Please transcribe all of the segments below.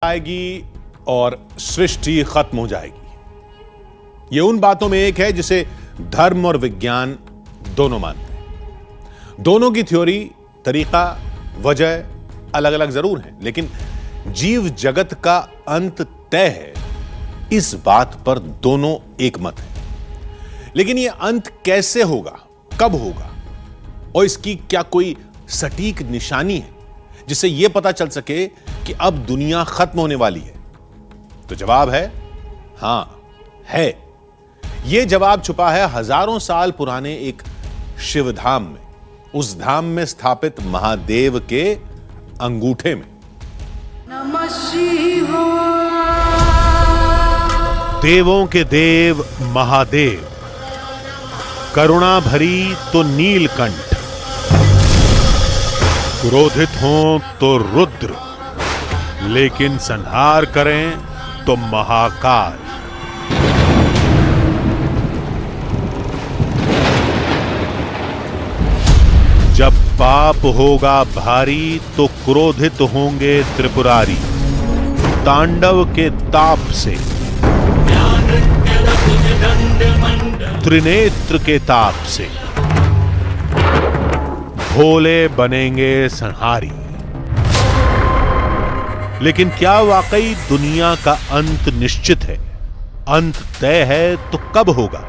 आएगी और सृष्टि खत्म हो जाएगी। यह उन बातों में एक है जिसे धर्म और विज्ञान दोनों मानते हैं। दोनों की थ्योरी, तरीका, वजह अलग अलग जरूर हैं, लेकिन जीव जगत का अंत तय है, इस बात पर दोनों एक मत है। लेकिन यह अंत कैसे होगा, कब होगा और इसकी क्या कोई सटीक निशानी है जिससे यह पता चल सके कि अब दुनिया खत्म होने वाली है? तो जवाब है हां, है। यह जवाब छुपा है हजारों साल पुराने एक शिवधाम में, उस धाम में स्थापित महादेव के अंगूठे में। नमः शिवाय। देवों के देव महादेव, करुणा भरी तो नीलकंठ, क्रोधित हों तो रुद्र, लेकिन संहार करें तो महाकाल। जब पाप होगा भारी तो क्रोधित होंगे त्रिपुरारी, तांडव के ताप से, त्रिनेत्र के ताप से भोले बनेंगे संहारी। लेकिन क्या वाकई दुनिया का अंत निश्चित है? अंत तय है तो कब होगा?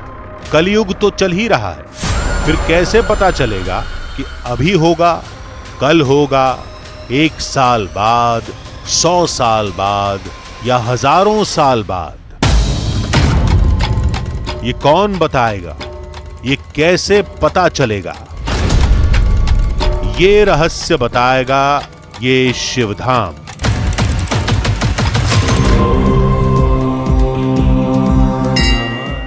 कलयुग तो चल ही रहा है, फिर कैसे पता चलेगा कि अभी होगा, कल होगा, 1 साल बाद, 100 साल बाद या हजारों साल बाद? ये कौन बताएगा? ये कैसे पता चलेगा? ये रहस्य बताएगा ये शिवधाम।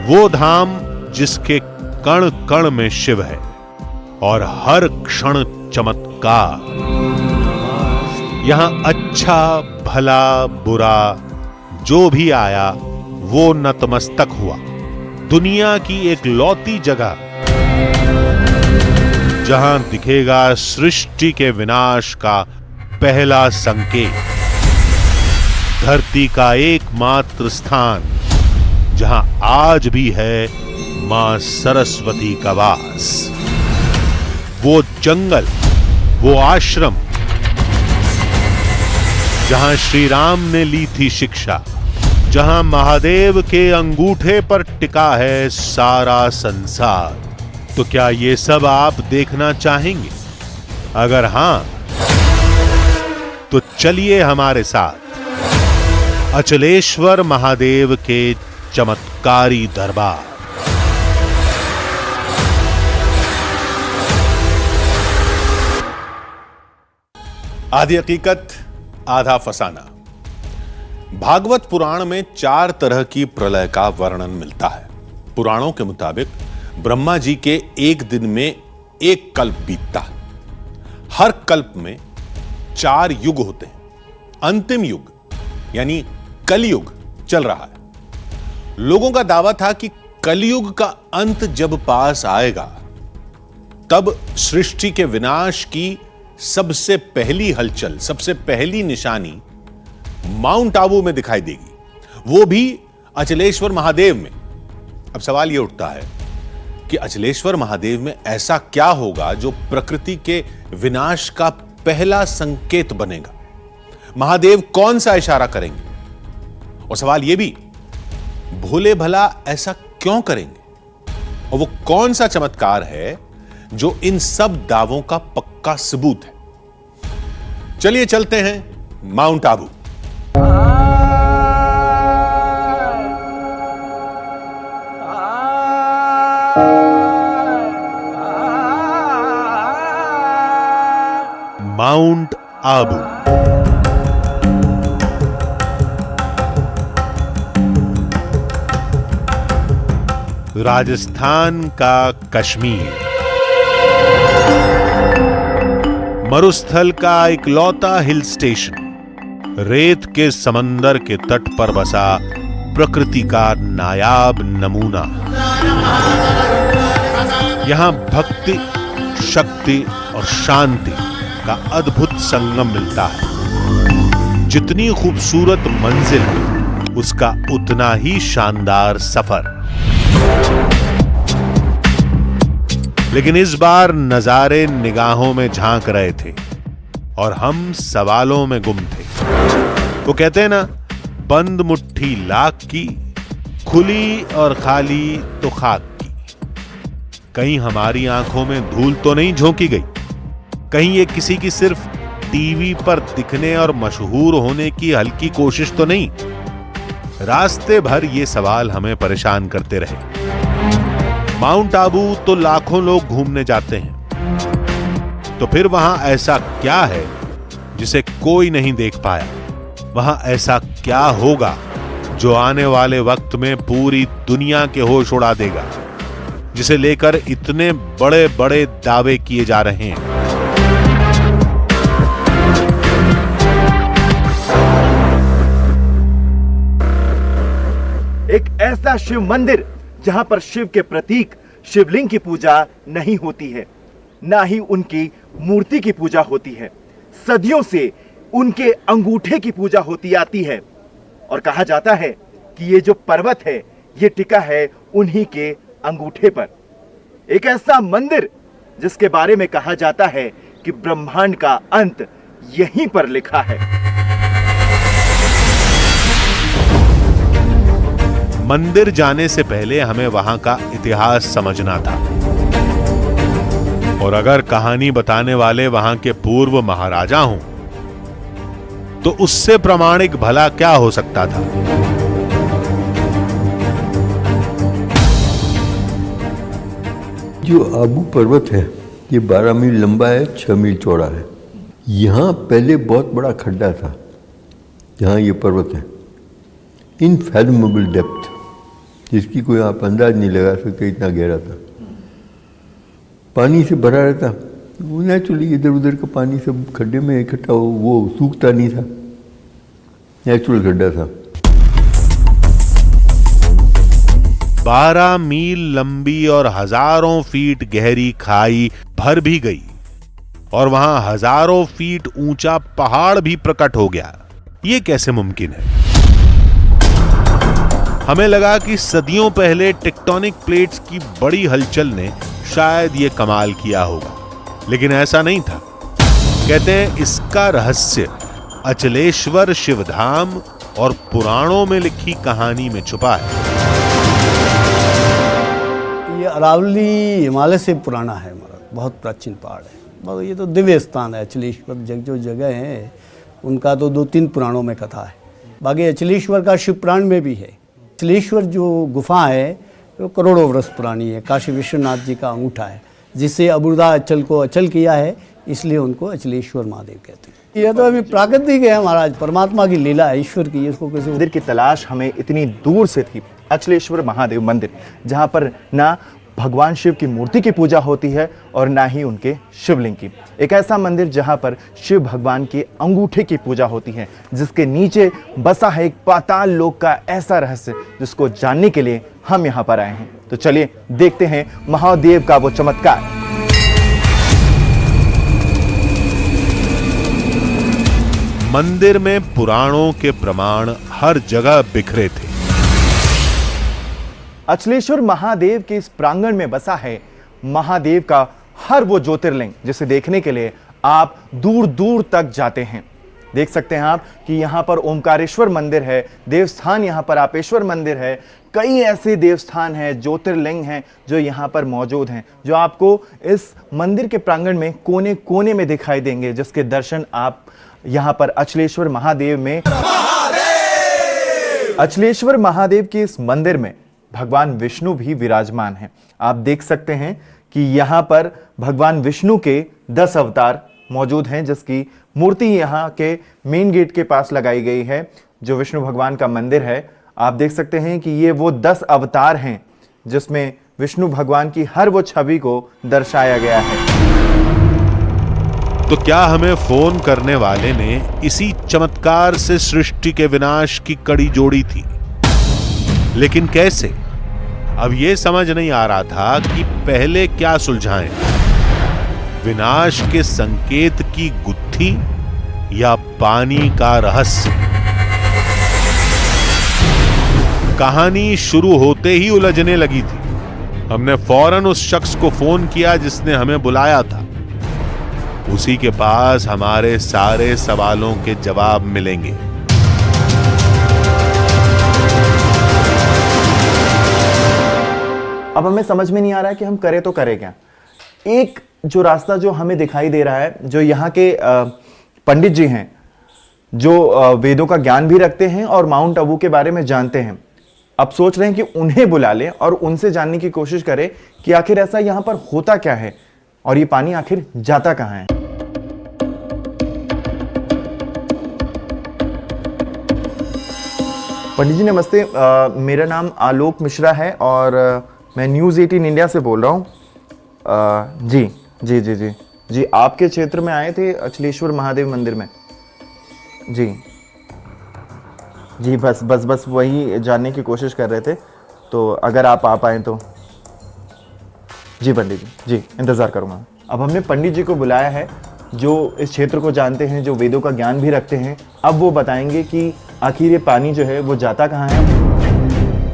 वो धाम जिसके कण कण में शिव है और हर क्षण चमत्कार। यहां अच्छा भला बुरा जो भी आया वो नतमस्तक हुआ। दुनिया की एक लौती जगह जहां दिखेगा सृष्टि के विनाश का पहला संकेत। धरती का एकमात्र स्थान जहां आज भी है मां सरस्वती का वास। वो जंगल, वो आश्रम जहां श्री राम ने ली थी शिक्षा, जहां महादेव के अंगूठे पर टिका है सारा संसार। तो क्या ये सब आप देखना चाहेंगे? अगर हां, तो चलिए हमारे साथ अचलेश्वर महादेव के चमत्कारी दरबार। आधी हकीकत आधा फसाना। भागवत पुराण में 4 तरह की प्रलय का वर्णन मिलता है। पुराणों के मुताबिक ब्रह्मा जी के एक दिन में 1 कल्प बीतता है। हर कल्प में 4 युग होते हैं। अंतिम युग यानी कलयुग चल रहा है। लोगों का दावा था कि कलयुग का अंत जब पास आएगा तब सृष्टि के विनाश की सबसे पहली हलचल, सबसे पहली निशानी माउंट आबू में दिखाई देगी, वो भी अचलेश्वर महादेव में। अब सवाल यह उठता है कि अचलेश्वर महादेव में ऐसा क्या होगा जो प्रकृति के विनाश का पहला संकेत बनेगा? महादेव कौन सा इशारा करेंगे? और सवाल यह भी, भोले भला ऐसा क्यों करेंगे? और वो कौन सा चमत्कार है जो इन सब दावों का पक्का सबूत है? चलिए चलते हैं माउंट आबू। माउंट आबू राजस्थान का कश्मीर, मरुस्थल का इकलौता हिल स्टेशन, रेत के समंदर के तट पर बसा प्रकृति का नायाब नमूना। यहां भक्ति, शक्ति और शांति का अद्भुत संगम मिलता है। जितनी खूबसूरत मंजिल उसका उतना ही शानदार सफर। लेकिन इस बार नजारे निगाहों में झांक रहे थे और हम सवालों में गुम थे। वो कहते हैं ना, बंद मुट्ठी लाख की, खुली और खाली तो खाक की। कहीं हमारी आंखों में धूल तो नहीं झोंकी गई? कहीं ये किसी की सिर्फ टीवी पर दिखने और मशहूर होने की हल्की कोशिश तो नहीं? रास्ते भर ये सवाल हमें परेशान करते रहे। माउंट आबू तो लाखों लोग घूमने जाते हैं, तो फिर वहां ऐसा क्या है जिसे कोई नहीं देख पाया? वहां ऐसा क्या होगा जो आने वाले वक्त में पूरी दुनिया के होश उड़ा देगा, जिसे लेकर इतने बड़े बड़े दावे किए जा रहे हैं? एक ऐसा शिव मंदिर जहां पर शिव के प्रतीक शिवलिंग की पूजा नहीं होती है, ना ही उनकी मूर्ति की पूजा होती है। सदियों से उनके अंगूठे की पूजा होती आती है और कहा जाता है कि ये जो पर्वत है ये टिका है उन्हीं के अंगूठे पर। एक ऐसा मंदिर जिसके बारे में कहा जाता है कि ब्रह्मांड का अंत यहीं पर लिखा है। मंदिर जाने से पहले हमें वहां का इतिहास समझना था, और अगर कहानी बताने वाले वहां के पूर्व महाराजा हों तो उससे प्रामाणिक भला क्या हो सकता था? जो आबू पर्वत है ये 12 मील लंबा है, 6 मील चौड़ा है। यहाँ पहले बहुत बड़ा खड्डा था, जहाँ ये पर्वत है, इनफैथोमेबल डेप्थ, जिसकी कोई आप अंदाज नहीं लगा सकते, इतना गहरा था। पानी से भरा रहता, वो नेचुरली इधर उधर का पानी सब खड्डे में इकट्ठा हो, वो सूखता नहीं था, नेचुरल खड्डा था। 12 मील लंबी और हजारों फीट गहरी खाई भर भी गई और वहां हजारों फीट ऊंचा पहाड़ भी प्रकट हो गया। ये कैसे मुमकिन है? हमें लगा कि सदियों पहले टेक्टोनिक प्लेट्स की बड़ी हलचल ने शायद ये कमाल किया होगा, लेकिन ऐसा नहीं था। कहते हैं इसका रहस्य अचलेश्वर शिवधाम और पुराणों में लिखी कहानी में छुपा है। ये अरावली हिमालय से पुराना है, हमारा बहुत प्राचीन पहाड़ है। बहुत ये तो दिव्य स्थान है। अचलेश्वर जो जगह है उनका तो 2-3 पुराणों में कथा है। बाकी अचलेश्वर का शिव पुराण में भी है। अचलेश्वर जो गुफा है वो करोड़ों वर्ष पुरानी है। काशी विश्वनाथ जी का अंगूठा है, जिससे अबुर्दा अचल को अचल किया है, इसलिए उनको अचलेश्वर महादेव कहते हैं। यह तो अभी प्राकृतिक है, महाराज परमात्मा की लीला है, ईश्वर की। इसको कैसे मंदिर की तलाश हमें इतनी दूर से थी, अचलेश्वर महादेव मंदिर, जहां पर ना भगवान शिव की मूर्ति की पूजा होती है और ना ही उनके शिवलिंग की। एक ऐसा मंदिर जहां पर शिव भगवान के अंगूठे की पूजा होती है, जिसके नीचे बसा है एक पाताल लोक का ऐसा रहस्य, जिसको जानने के लिए हम यहां पर आए हैं। तो चलिए देखते हैं महादेव का वो चमत्कार। मंदिर में पुराणों के प्रमाण हर जगह बिखरे थे। अचलेश्वर महादेव के इस प्रांगण में बसा है महादेव का हर वो ज्योतिर्लिंग, जिसे देखने के लिए आप दूर दूर तक जाते हैं। देख सकते हैं आप कि यहाँ पर ओमकारेश्वर मंदिर है, देवस्थान यहाँ पर आपेश्वर मंदिर है, कई ऐसे देवस्थान हैं, ज्योतिर्लिंग हैं जो यहाँ पर मौजूद हैं, जो आपको इस मंदिर के प्रांगण में कोने कोने में दिखाई देंगे, जिसके दर्शन आप यहाँ पर अचलेश्वर महादेव में। अचलेश्वर महादेव के इस मंदिर में भगवान विष्णु भी विराजमान हैं। आप देख सकते हैं कि यहाँ पर भगवान विष्णु के 10 अवतार मौजूद हैं, जिसकी मूर्ति यहाँ के मेन गेट के पास लगाई गई है, जो विष्णु भगवान का मंदिर है। आप देख सकते हैं कि ये वो 10 अवतार हैं जिसमें विष्णु भगवान की हर वो छवि को दर्शाया गया है। तो क्या हमें फोन करने वाले ने इसी चमत्कार से सृष्टि के विनाश की कड़ी जोड़ी थी? लेकिन कैसे? अब यह समझ नहीं आ रहा था कि पहले क्या सुलझाएं, विनाश के संकेत की गुत्थी या पानी का रहस्य। कहानी शुरू होते ही उलझने लगी थी। हमने फौरन उस शख्स को फोन किया जिसने हमें बुलाया था। उसी के पास हमारे सारे सवालों के जवाब मिलेंगे। अब हमें समझ में नहीं आ रहा है कि हम करें तो करें क्या। एक जो रास्ता जो हमें दिखाई दे रहा है, जो यहाँ के पंडित जी हैं, जो वेदों का ज्ञान भी रखते हैं और माउंट आबू के बारे में जानते हैं, अब सोच रहे हैं कि उन्हें बुला लें और उनसे जानने की कोशिश करें कि आखिर ऐसा यहाँ पर होता क्या है और ये पानी आखिर जाता कहाँ है। पंडित जी नमस्ते, मेरा नाम आलोक मिश्रा है और मैं न्यूज़ 18 इंडिया से बोल रहा हूँ। जी जी जी जी जी आपके क्षेत्र में आए थे अचलेश्वर महादेव मंदिर में। जी जी बस वही जानने की कोशिश कर रहे थे, तो अगर आप आ पाएँ तो। जी पंडित जी, जी इंतज़ार करूँगा। अब हमने पंडित जी को बुलाया है जो इस क्षेत्र को जानते हैं, जो वेदों का ज्ञान भी रखते हैं। अब वो बताएंगे कि आखिर ये पानी जो है वो जाता कहाँ है।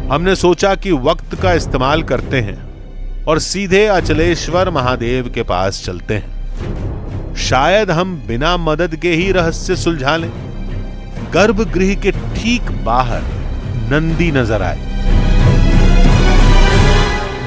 हमने सोचा कि वक्त का इस्तेमाल करते हैं और सीधे अचलेश्वर महादेव के पास चलते हैं। शायद हम बिना मदद के ही रहस्य सुलझा लें। गर्भगृह के ठीक बाहर नंदी नजर आए।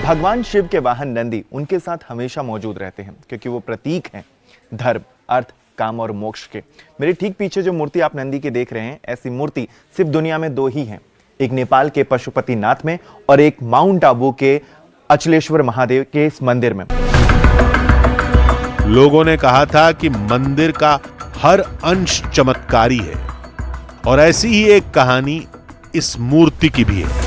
भगवान शिव के वाहन नंदी उनके साथ हमेशा मौजूद रहते हैं क्योंकि वो प्रतीक हैं धर्म, अर्थ, काम और मोक्ष के। मेरे ठीक पीछे जो मूर्ति आप नंदी के देख रहे हैं, ऐसी मूर्ति सिर्फ दुनिया में दो ही हैं। एक नेपाल के पशुपतिनाथ में और एक माउंट आबू के अचलेश्वर महादेव के इस मंदिर में। लोगों ने कहा था कि मंदिर का हर अंश चमत्कारी है और ऐसी ही एक कहानी इस मूर्ति की भी है।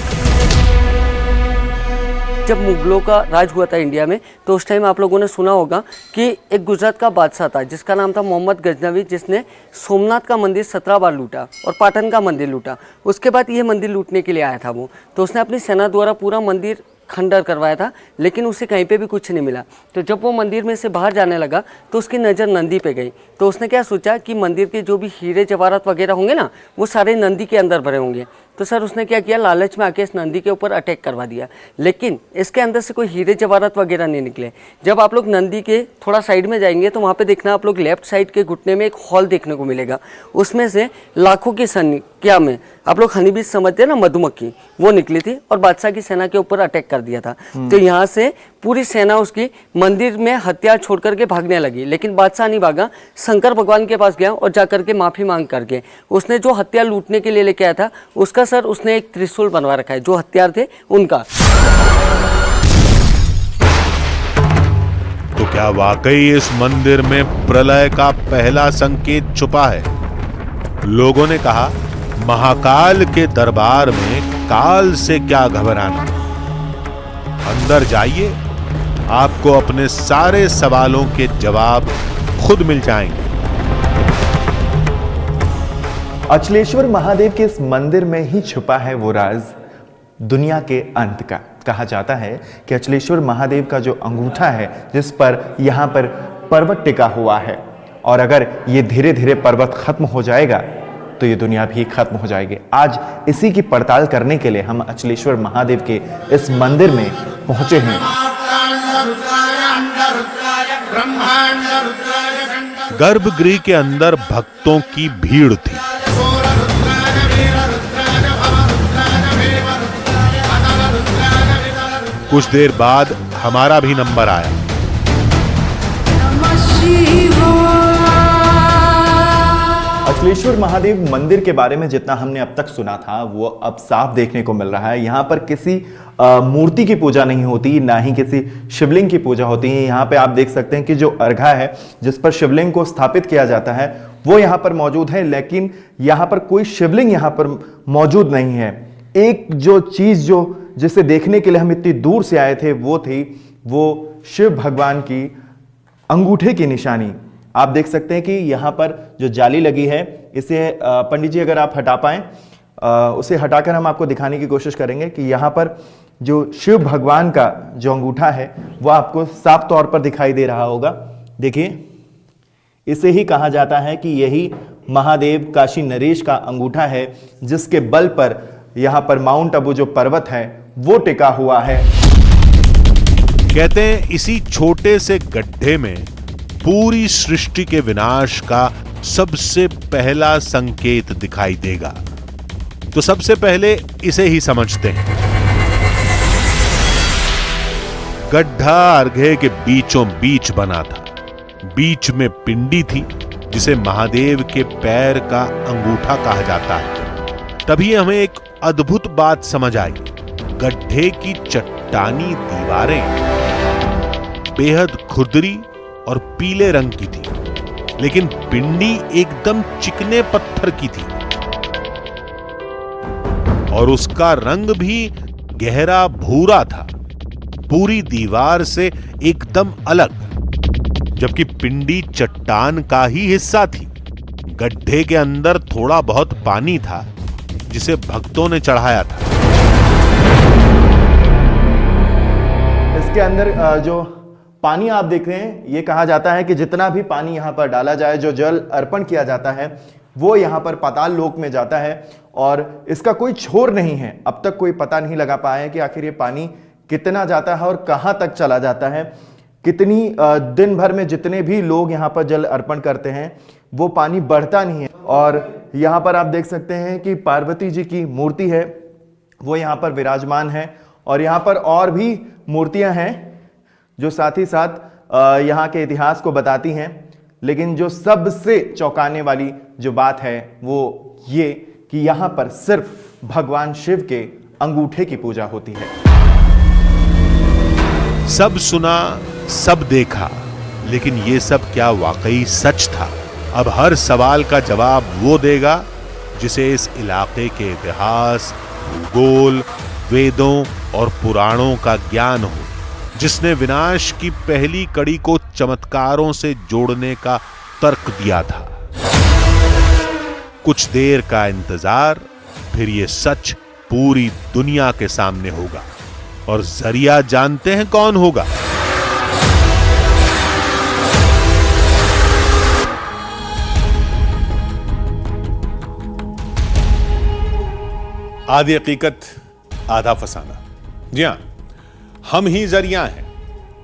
जब मुगलों का राज हुआ था इंडिया में, तो उस टाइम आप लोगों ने सुना होगा कि एक गुजरात का बादशाह था जिसका नाम था मोहम्मद गजनवी, जिसने सोमनाथ का मंदिर 17 बार लूटा और पाटन का मंदिर लूटा। उसके बाद ये मंदिर लूटने के लिए आया था वो, तो उसने अपनी सेना द्वारा पूरा मंदिर खंडर करवाया था, लेकिन उसे कहीं पे भी कुछ नहीं मिला। तो जब वो मंदिर में से बाहर जाने लगा तो उसकी नज़र नंदी पे गई। तो उसने क्या सोचा कि मंदिर के जो भी हीरे जवाहरात वगैरह होंगे ना, वो सारे नंदी के अंदर भरे होंगे। तो सर उसने क्या किया, लालच में आके इस नंदी के ऊपर अटैक करवा दिया, लेकिन इसके अंदर से कोई हीरे जवाहरात वगैरह नहीं निकले। जब आप लोग नंदी के थोड़ा साइड में जाएंगे तो वहाँ पे देखना आप लोग लेफ्ट साइड के घुटने में एक हॉल देखने को मिलेगा। उसमें से लाखों की संख्या में आप लोग हनी बीज समझते हैं ना, मधुमक्खी, वो निकली थी और बादशाह की सेना के ऊपर अटैक कर दिया था। तो यहाँ से पूरी सेना उसकी मंदिर में हथियार छोड़ करके भागने लगी, लेकिन बादशाह नहीं भागा, शंकर भगवान के पास गया और जाकर के माफी मांग करके उसने जो हथियार लूटने के लिए लेके आया था उसका सर उसने एक त्रिशूल बनवा रखा है, जो हथियार थे उनका। तो क्या वाकई इस मंदिर में प्रलय का पहला संकेत छुपा है? लोगों ने कहा, महाकाल के दरबार में काल से क्या घबराना। अंदर जाइए, आपको अपने सारे सवालों के जवाब खुद मिल जाएंगे। अचलेश्वर महादेव के इस मंदिर में ही छुपा है वो राज दुनिया के अंत का। कहा जाता है कि अचलेश्वर महादेव का जो अंगूठा है, जिस पर यहाँ पर पर्वत टिका हुआ है, और अगर ये धीरे धीरे पर्वत खत्म हो जाएगा तो ये दुनिया भी खत्म हो जाएगी। आज इसी की पड़ताल करने के लिए हम अचलेश्वर महादेव के इस मंदिर में पहुंचे हैं। गर्भगृह के अंदर भक्तों की भीड़ थी। कुछ देर बाद हमारा भी नंबर आया। नमः शिवाय। अचलेश्वर महादेव मंदिर के बारे में जितना हमने अब तक सुना था वो अब साफ देखने को मिल रहा है। यहाँ पर किसी मूर्ति की पूजा नहीं होती, ना ही किसी शिवलिंग की पूजा होती है। यहाँ पे आप देख सकते हैं कि जो अर्घा है जिस पर शिवलिंग को स्थापित किया जाता है वो यहाँ पर मौजूद है, लेकिन यहाँ पर कोई शिवलिंग यहाँ पर मौजूद नहीं है। एक जो चीज जो जिसे देखने के लिए हम इतनी दूर से आए थे वो थी वो शिव भगवान की अंगूठे की निशानी। आप देख सकते हैं कि यहाँ पर जो जाली लगी है इसे पंडित जी अगर आप हटा पाएं, उसे हटाकर हम आपको दिखाने की कोशिश करेंगे कि यहाँ पर जो शिव भगवान का जो अंगूठा है वो आपको साफ तौर पर दिखाई दे रहा होगा। देखिए, इसे ही कहा जाता है कि यही महादेव काशी नरेश का अंगूठा है, जिसके बल पर यहाँ पर माउंट आबू जो पर्वत है वो टिका हुआ है। कहते हैं इसी छोटे से गड्ढे में पूरी सृष्टि के विनाश का सबसे पहला संकेत दिखाई देगा। तो सबसे पहले इसे ही समझते हैं। गड्ढा अर्घे के बीचों बीच बना था। बीच में पिंडी थी जिसे महादेव के पैर का अंगूठा कहा जाता है। तभी हमें एक अद्भुत बात समझ आई। गड्ढे की चट्टानी दीवारें बेहद खुरदरी और पीले रंग की थी, लेकिन पिंडी एकदम चिकने पत्थर की थी और उसका रंग भी गहरा भूरा था, पूरी दीवार से एकदम अलग। जबकि पिंडी चट्टान का ही हिस्सा थी। गड्ढे के अंदर थोड़ा बहुत पानी था जिसे भक्तों ने चढ़ाया था। इसके अंदर जो पानी आप देख रहे हैं, ये कहा जाता है कि जितना भी पानी यहाँ पर डाला जाए, जो जल अर्पण किया जाता है, वो यहाँ पर पाताल लोक में जाता है और इसका कोई छोर नहीं है। अब तक कोई पता नहीं लगा पाया है कि आखिर ये पानी कितना जाता है और कहाँ तक चला जाता है। कितनी दिन भर में जितने भी लोग यहाँ पर जल अर्पण करते हैं वो पानी बढ़ता नहीं है। और यहाँ पर आप देख सकते हैं कि पार्वती जी की मूर्ति है, वो यहाँ पर विराजमान है। और यहाँ पर और भी मूर्तियाँ हैं जो साथ ही साथ यहाँ के इतिहास को बताती हैं। लेकिन जो सबसे चौंकाने वाली जो बात है वो ये कि यहाँ पर सिर्फ भगवान शिव के अंगूठे की पूजा होती है। सब सुना, सब देखा, लेकिन ये सब क्या वाकई सच था? अब हर सवाल का जवाब वो देगा जिसे इस इलाके के इतिहास, भूगोल, वेदों और पुराणों का ज्ञान हो, जिसने विनाश की पहली कड़ी को चमत्कारों से जोड़ने का तर्क दिया था। कुछ देर का इंतजार, फिर ये सच पूरी दुनिया के सामने होगा। और जरिया जानते हैं कौन होगा? आधी हकीकत आधा फसाना। जी हां, हम ही जरिया हैं।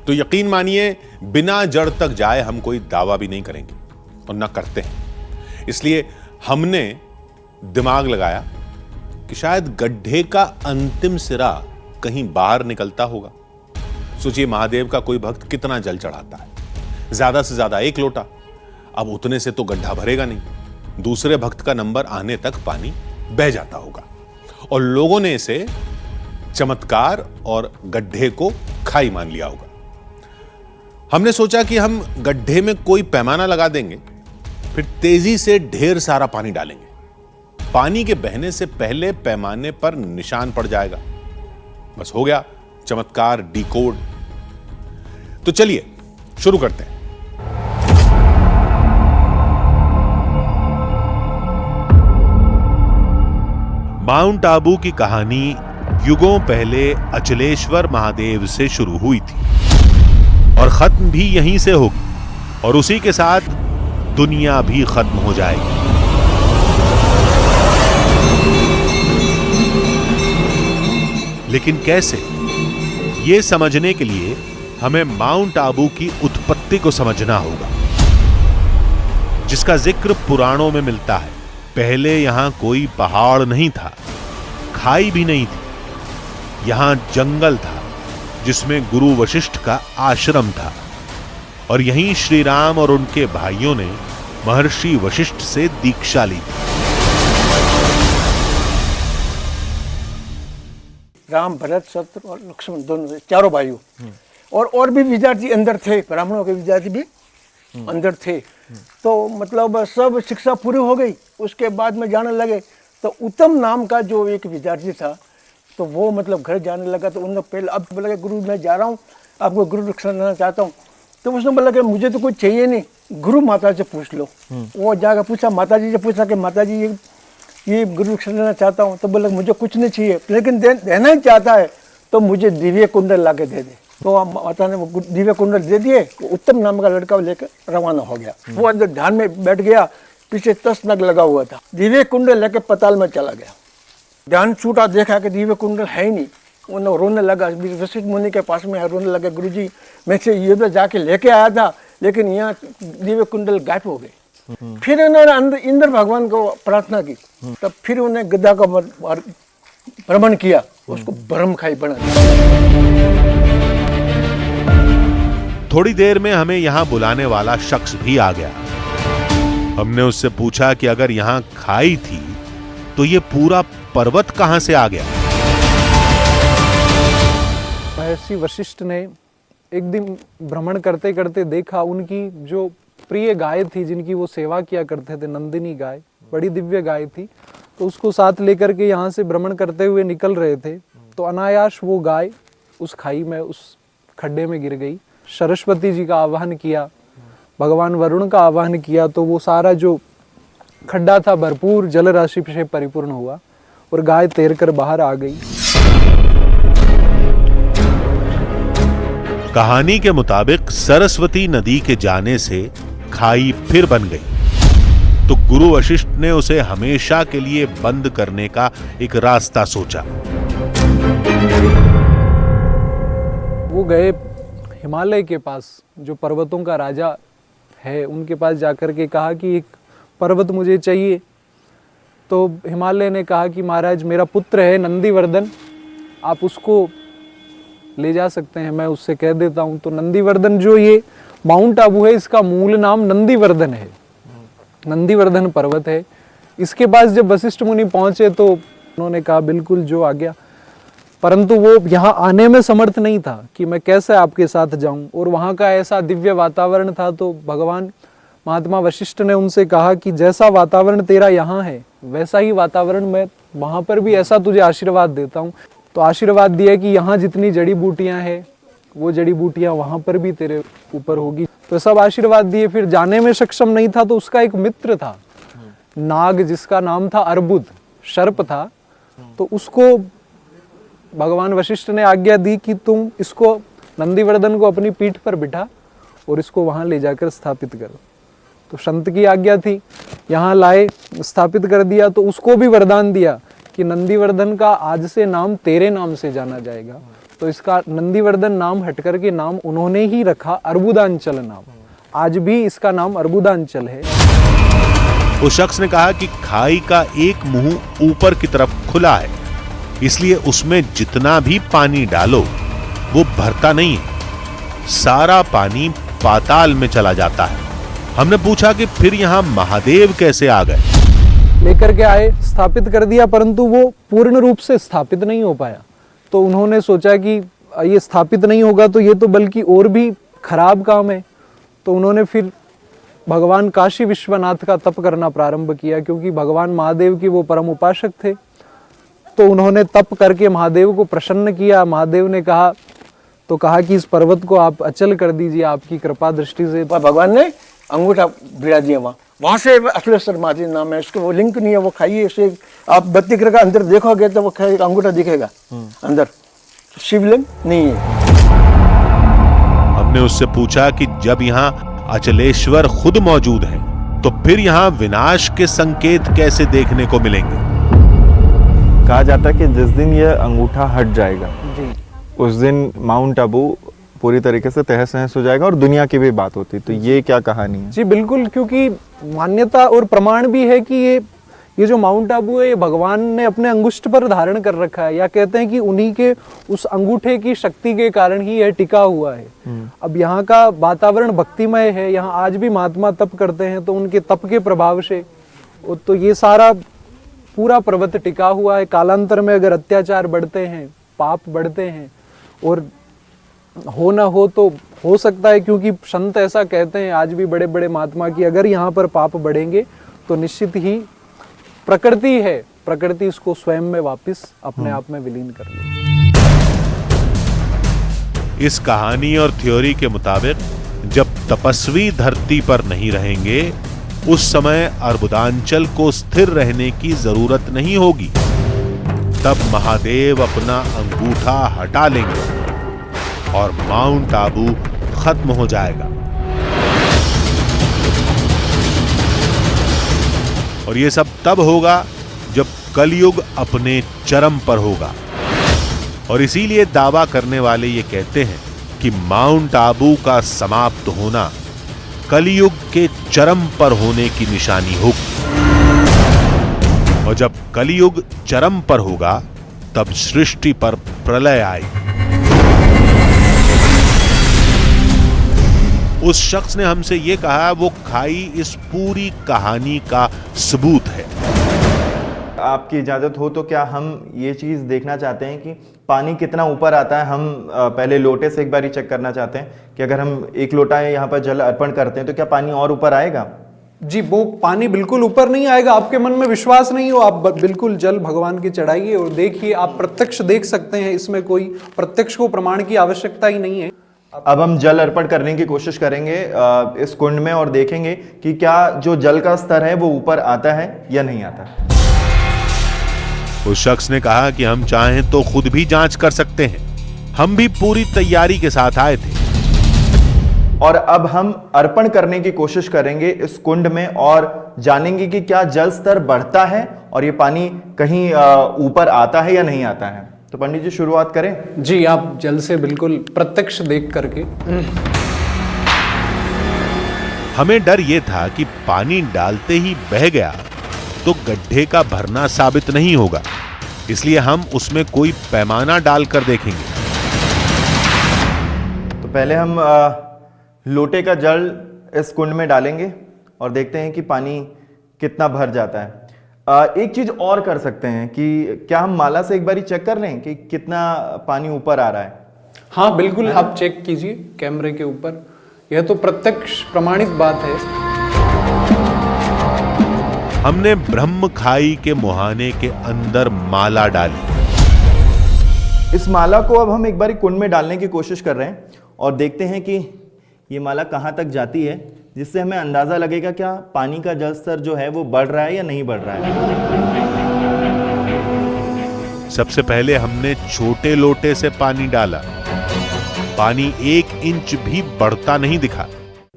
तो यकीन मानिए बिना जड़ तक जाए हम कोई दावा भी नहीं करेंगे और ना करते हैं। इसलिए हमने दिमाग लगाया कि शायद गड्ढे का अंतिम सिरा कहीं बाहर निकलता होगा। सोचिए, महादेव का कोई भक्त कितना जल चढ़ाता है? ज्यादा से ज्यादा 1 लोटा। अब उतने से तो गड्ढा भरेगा नहीं। दूसरे भक्त का नंबर आने तक पानी बह जाता होगा और लोगों ने इसे चमत्कार और गड्ढे को खाई मान लिया होगा। हमने सोचा कि हम गड्ढे में कोई पैमाना लगा देंगे, फिर तेजी से ढेर सारा पानी डालेंगे। पानी के बहने से पहले पैमाने पर निशान पड़ जाएगा। बस हो गया चमत्कार डिकोड। तो चलिए शुरू करते हैं। माउंट आबू की कहानी युगों पहले अचलेश्वर महादेव से शुरू हुई थी और खत्म भी यहीं से होगी, और उसी के साथ दुनिया भी खत्म हो जाएगी। लेकिन कैसे? ये समझने के लिए हमें माउंट आबू की उत्पत्ति को समझना होगा, जिसका जिक्र पुराणों में मिलता है। पहले यहां कोई पहाड़ नहीं था, खाई भी नहीं थी। यहां जंगल था जिसमें गुरु वशिष्ठ का आश्रम था, और यहीं श्री राम और उनके भाइयों ने महर्षि वशिष्ठ से दीक्षा ली थी। राम, भरत, शत्रु और लक्ष्मण दोनों, चारों भाइयों। और भी विद्यार्थी अंदर थे, ब्राह्मणों के विद्यार्थी भी अंदर थे। तो मतलब सब शिक्षा पूरी हो गई। उसके बाद में जाने लगे तो उत्तम नाम का जो एक विद्यार्थी था, तो वो मतलब घर जाने लगा। तो उन्होंने पहले अब बोला कि गुरु मैं जा रहा हूँ, आपको गुरु दीक्षा लेना चाहता हूँ। तो उसने बोला कि मुझे तो कुछ चाहिए नहीं, गुरु माता से पूछ लो। वो जाकर पूछा, माता जी से पूछा कि माता जी ये गुरु दीक्षा लेना चाहता हूँ। तो बोला मुझे कुछ नहीं चाहिए, लेकिन देना ही चाहता है तो मुझे दिव्य कुंडल ला के दे दे। तो माता ने वो दिव्य कुंडल दे दिए। उत्तम नाम का लड़का लेकर रवाना हो गया। वो अंदर ध्यान में बैठ गया। पीछे 10 नग लगा हुआ था। दिव्य कुंडल लेके पताल में चला गया। ध्यान छूटा, देखा कि दिव्य कुंडल है ही नहीं। वो रोने लगा, वशिष्ठ मुनि के पास में रोने लगा, गुरुजी मैं से ये तो जाके लेके आया था, लेकिन यहाँ दिव्य कुंडल गायब हो गए। फिर उन्होंने इंद्र भगवान को प्रार्थना की, तब फिर उन्हें गदा का भ्रमण किया, उसको ब्रह्मखाई बना दिया। थोड़ी देर में हमें यहां बुलाने वाला शख्स भी आ गया। हमने उससे पूछा कि अगर यहां खाई थी तो ये पूरा पर्वत कहां से आ गया। महर्षि वशिष्ठ ने एक दिन भ्रमण करते करते देखा, उनकी जो प्रिय गाय थी, जिनकी वो सेवा किया करते थे, नंदिनी गाय, बड़ी दिव्य गाय थी, तो उसको साथ लेकर के यहाँ से भ्रमण करते हुए निकल रहे थे, तो अनायास वो गाय उस खाई में, उस खड्डे में गिर गई। सरस्वती जी का आह्वान किया, भगवान वरुण का आह्वान किया, तो वो सारा जो खड्डा था भरपूर जल राशि से परिपूर्ण हुआ और गाय तैरकर बाहर आ गई। कहानी के मुताबिक सरस्वती नदी के जाने से खाई फिर बन गई, तो गुरु वशिष्ठ ने उसे हमेशा के लिए बंद करने का एक रास्ता सोचा। वो गए हिमालय के पास, जो पर्वतों का राजा है, उनके पास जाकर के कहा कि एक पर्वत मुझे चाहिए। तो हिमालय ने कहा कि महाराज मेरा पुत्र है नंदीवर्धन, आप उसको ले जा सकते हैं, मैं उससे कह देता हूँ। तो नंदीवर्धन, जो ये माउंट आबू है, इसका मूल नाम नंदीवर्धन है, नंदीवर्धन पर्वत है। इसके पास जब वशिष्ठ मुनि पहुंचे तो उन्होंने कहा बिल्कुल जो आ गया, परंतु वो यहाँ आने में समर्थ नहीं था कि मैं कैसे आपके साथ जाऊं, और वहाँ का ऐसा दिव्य वातावरण था। तो भगवान महात्मा वशिष्ठ ने उनसे कहा कि जैसा वातावरण तेरा यहाँ है वैसा ही वातावरण मैं वहाँ पर भी ऐसा तुझे आशीर्वाद देता हूँ। तो आशीर्वाद दिया कि यहाँ जितनी जड़ी बूटियाँ हैं वो जड़ी बूटियाँ वहाँ पर भी तेरे ऊपर होगी। तो सब आशीर्वाद दिए। फिर जाने में सक्षम नहीं था, तो उसका एक मित्र था नाग, जिसका नाम था अर्बुद, सर्प था। तो उसको भगवान वशिष्ठ ने आज्ञा दी कि तुम इसको, नंदीवर्धन को अपनी पीठ पर बिठा और इसको वहाँ ले जाकर स्थापित करो। तो संत की आज्ञा थी, यहाँ लाए, स्थापित कर दिया। तो उसको भी वरदान दिया कि नंदीवर्धन का आज से नाम तेरे नाम से जाना जाएगा। तो इसका नंदीवर्धन नाम हटकर के नाम उन्होंने ही रखा अर्बुदांचल नाम। आज भी इसका नाम अर्बुदांचल है। उस शख्स ने कहा कि खाई का एक मुंह ऊपर की तरफ खुला है, इसलिए उसमें जितना भी पानी डालो वो भरता नहीं है, सारा पानी पाताल में चला जाता है। हमने पूछा कि फिर यहां महादेव कैसे आ गए। लेकर के आए, स्थापित कर दिया, परंतु वो पूर्ण रूप से स्थापित नहीं हो पाया। तो उन्होंने सोचा कि ये स्थापित नहीं होगा तो ये तो बल्कि और भी खराब काम है। तो उन्होंने फिर भगवान काशी विश्वनाथ का तप करना प्रारंभ किया, क्योंकि भगवान महादेव की वो परम उपासक थे। तो उन्होंने तप करके महादेव को प्रसन्न किया। महादेव ने कहा कि इस पर्वत को आप अचल कर दीजिए आपकी कृपा दृष्टि से। भगवान ने अंगूठा भिड़ा दिया वहां से अखिलेश्वर महादेव नाम है उसको। वो लिंक नहीं है, वो खाइए इसे, आप बत्ती ग्रह का अंदर देखोगे तो वो अंगूठा दिखेगा अंदर, शिवलिंग नहीं है। हमने उससे पूछा कि जब यहाँ अचलेश्वर खुद मौजूद है तो फिर यहाँ विनाश के संकेत कैसे देखने को मिलेंगे। कहा जाता है कि जिस दिन यह अंगूठा हट जाएगा जी, उस दिन माउंट आबू पूरी तरीके से तहस नहस हो जाएगा और दुनिया की भी बात होती। तो ये क्या कहानी है? जी बिल्कुल, क्योंकि मान्यता और प्रमाण भी है कि ये जो माउंट आबू है ये भगवान ने अपने अंगुष्ठ पर धारण कर रखा है, या कहते हैं कि उन्हीं के उस अंगूठे की शक्ति के कारण ही यह टिका हुआ है। अब यहाँ का वातावरण भक्तिमय है, यहाँ आज भी महात्मा तप करते हैं, तो उनके तप के प्रभाव से तो ये सारा पूरा पर्वत टिका हुआ है। कालांतर में अगर अत्याचार बढ़ते हैं, पाप बढ़ते हैं, और हो ना हो तो हो सकता है, क्योंकि संत ऐसा कहते हैं आज भी बड़े बड़े महात्मा की, अगर यहाँ पर पाप बढ़ेंगे तो निश्चित ही प्रकृति है, प्रकृति इसको स्वयं में वापस अपने आप में विलीन कर ले। इस कहानी और थ्योरी के मुताबिक जब तपस्वी धरती पर नहीं रहेंगे उस समय अर्बुदांचल को स्थिर रहने की जरूरत नहीं होगी। तब महादेव अपना अंगूठा हटा लेंगे और माउंट आबू खत्म हो जाएगा। और ये सब तब होगा जब कलयुग अपने चरम पर होगा। और इसीलिए दावा करने वाले ये कहते हैं कि माउंट आबू का समाप्त होना कलयुग के चरम पर होने की निशानी होगी। और जब कलयुग चरम पर होगा तब सृष्टि पर प्रलय आएगी। उस शख्स ने हमसे यह कहा, वो खाई इस पूरी कहानी का सबूत है। आपकी इजाज़त हो तो क्या हम ये चीज़ देखना चाहते हैं कि पानी कितना ऊपर आता है। हम पहले लोटे से एक बार ही चेक करना चाहते हैं कि अगर हम 1 लोटा यहाँ पर जल अर्पण करते हैं तो क्या पानी और ऊपर आएगा? जी, वो पानी बिल्कुल ऊपर नहीं आएगा। आपके मन में विश्वास नहीं हो, आप बिल्कुल जल भगवान की चढ़ाइए और देखिए, आप प्रत्यक्ष देख सकते हैं। इसमें कोई प्रत्यक्ष को प्रमाण की आवश्यकता ही नहीं है। अब हम जल अर्पण करने की कोशिश करेंगे इस कुंड में और देखेंगे कि क्या जो जल का स्तर है वो ऊपर आता है या नहीं आता। उस शख्स ने कहा कि हम चाहें तो खुद भी जांच कर सकते हैं। हम भी पूरी तैयारी के साथ आए थे। और अब हम अर्पण करने की कोशिश करेंगे इस कुंड में और जानेंगे कि क्या जल स्तर बढ़ता है और ये पानी कहीं ऊपर आता है या नहीं आता है। तो पंडित जी शुरुआत करें। जी, आप जल से बिल्कुल प्रत्यक्ष देख करके। हमें डर यह था कि पानी डालते ही बह गया तो गड्ढे का भरना साबित नहीं होगा, इसलिए हम उसमें कोई पैमाना डालकर देखेंगे। तो पहले हम लोटे का जल इस कुंड में डालेंगे और देखते हैं कि पानी कितना भर जाता है। एक चीज और कर सकते हैं कि क्या हम माला से एक बारी चेक कर लें कि कितना पानी ऊपर आ रहा है। हाँ बिल्कुल, आप चेक कीजिए कैमरे के ऊपर। यह तो प्रत्यक्ष प्रमाणित बात है। हमने ब्रह्म खाई के मुहाने के अंदर माला डाली। इस माला को अब हम एक बारी कुंड में डालने की कोशिश कर रहे हैं और देखते हैं कि ये माला कहाँ तक जाती है, जिससे हमें अंदाजा लगेगा क्या पानी का जल स्तर जो है वो बढ़ रहा है या नहीं बढ़ रहा है। सबसे पहले हमने छोटे लोटे से पानी डाला। पानी 1 इंच भी बढ़ता नहीं दिखा।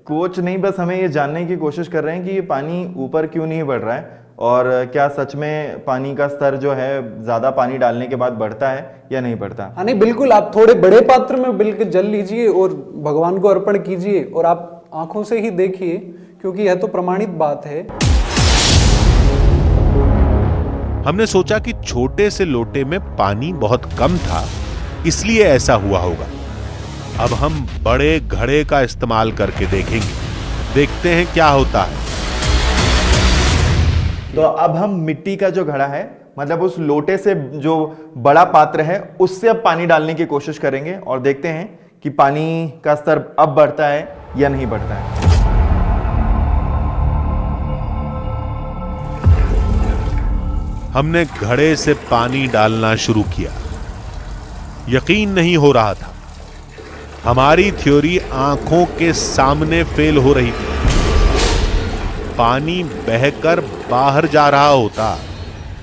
कोच नहीं, बस हमें ये जानने की कोशिश कर रहे हैं कि ये पानी ऊपर क्यों नहीं बढ़ रहा है और क्या सच में पानी का स्तर जो है ज्यादा पानी डालने के बाद बढ़ता है या नहीं बढ़ता। हाँ नहीं, बिल्कुल, आप थोड़े बड़े पात्र में बिल्कुल जल लीजिए और भगवान को अर्पण कीजिए और आप आंखों से ही देखिए, क्योंकि यह तो प्रमाणित बात है। हमने सोचा कि छोटे से लोटे में पानी बहुत कम था, इसलिए ऐसा हुआ होगा। अब हम बड़े घड़े का इस्तेमाल करके देखेंगे, देखते हैं क्या होता है। तो अब हम मिट्टी का जो घड़ा है, मतलब उस लोटे से जो बड़ा पात्र है, उससे अब पानी डालने की कोशिश करेंगे और देखते हैं कि पानी का स्तर अब बढ़ता है या नहीं बढ़ता है। हमने घड़े से पानी डालना शुरू किया। यकीन नहीं हो रहा था। हमारी थ्योरी आंखों के सामने फेल हो रही थी। पानी बहकर बाहर जा रहा होता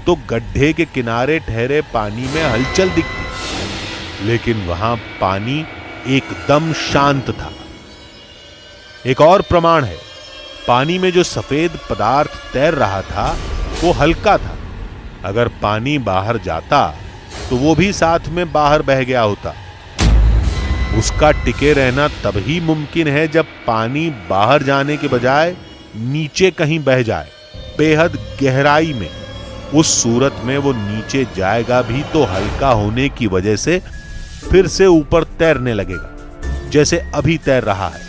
तो गड्ढे के किनारे ठहरे पानी में हलचल दिखती, लेकिन वहां पानी एकदम शांत था। एक और प्रमाण है, पानी में जो सफेद पदार्थ तैर रहा था वो हल्का था। अगर पानी बाहर जाता तो वो भी साथ में बाहर बह गया होता। उसका टिके रहना तभी मुमकिन है जब पानी बाहर जाने के बजाय नीचे कहीं बह जाए, बेहद गहराई में। उस सूरत में वो नीचे जाएगा भी तो हल्का होने की वजह से फिर से ऊपर तैरने लगेगा, जैसे अभी तैर रहा है।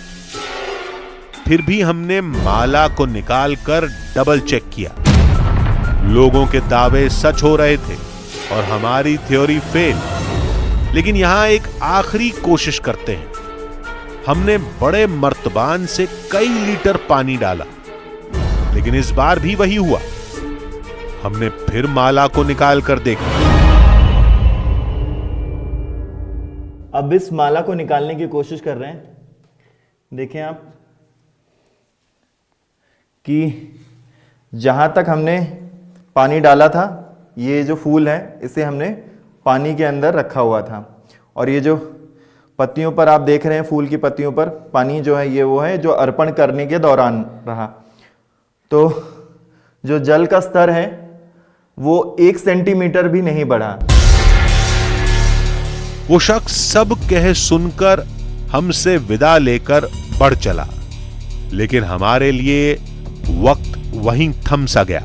फिर भी हमने माला को निकालकर डबल चेक किया। लोगों के दावे सच हो रहे थे और हमारी थ्योरी फेल। लेकिन यहां एक आखिरी कोशिश करते हैं। हमने बड़े मर्तबान से कई लीटर पानी डाला, लेकिन इस बार भी वही हुआ। हमने फिर माला को निकाल कर देखा। अब इस माला को निकालने की कोशिश कर रहे हैं। देखें आप कि जहां तक हमने पानी डाला था, ये जो फूल है इसे हमने पानी के अंदर रखा हुआ था और ये जो पत्तियों पर आप देख रहे हैं, फूल की पत्तियों पर पानी जो है, ये वो है जो अर्पण करने के दौरान रहा। तो जो जल का स्तर है वो 1 सेंटीमीटर भी नहीं बढ़ा। वो शख्स सब कह सुनकर हमसे विदा लेकर बढ़ चला, लेकिन हमारे लिए वक्त वहीं थम सा गया।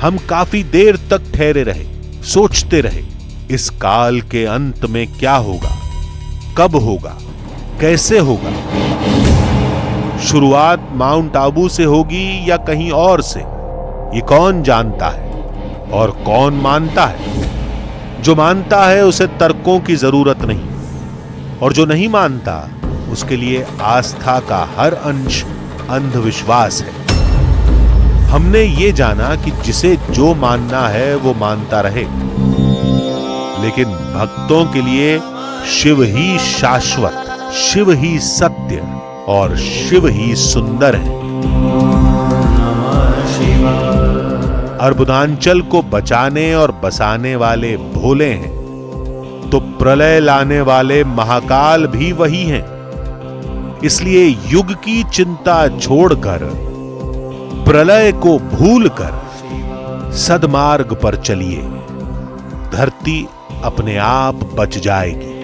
हम काफी देर तक ठहरे रहे, सोचते रहे, इस काल के अंत में क्या होगा, कब होगा, कैसे होगा। शुरुआत माउंट आबू से होगी या कहीं और से, ये कौन जानता है और कौन मानता है। जो मानता है उसे तर्कों की जरूरत नहीं, और जो नहीं मानता उसके लिए आस्था का हर अंश अंधविश्वास है। हमने ये जाना कि जिसे जो मानना है वो मानता रहे, लेकिन भक्तों के लिए शिव ही शाश्वत, शिव ही सत्य और शिव ही सुंदर है। अर्बुदांचल को बचाने और बसाने वाले भोले हैं, तो प्रलय लाने वाले महाकाल भी वही हैं। इसलिए युग की चिंता छोड़कर, प्रलय को भूलकर सद्मार्ग पर चलिए, धरती अपने आप बच जाएगी।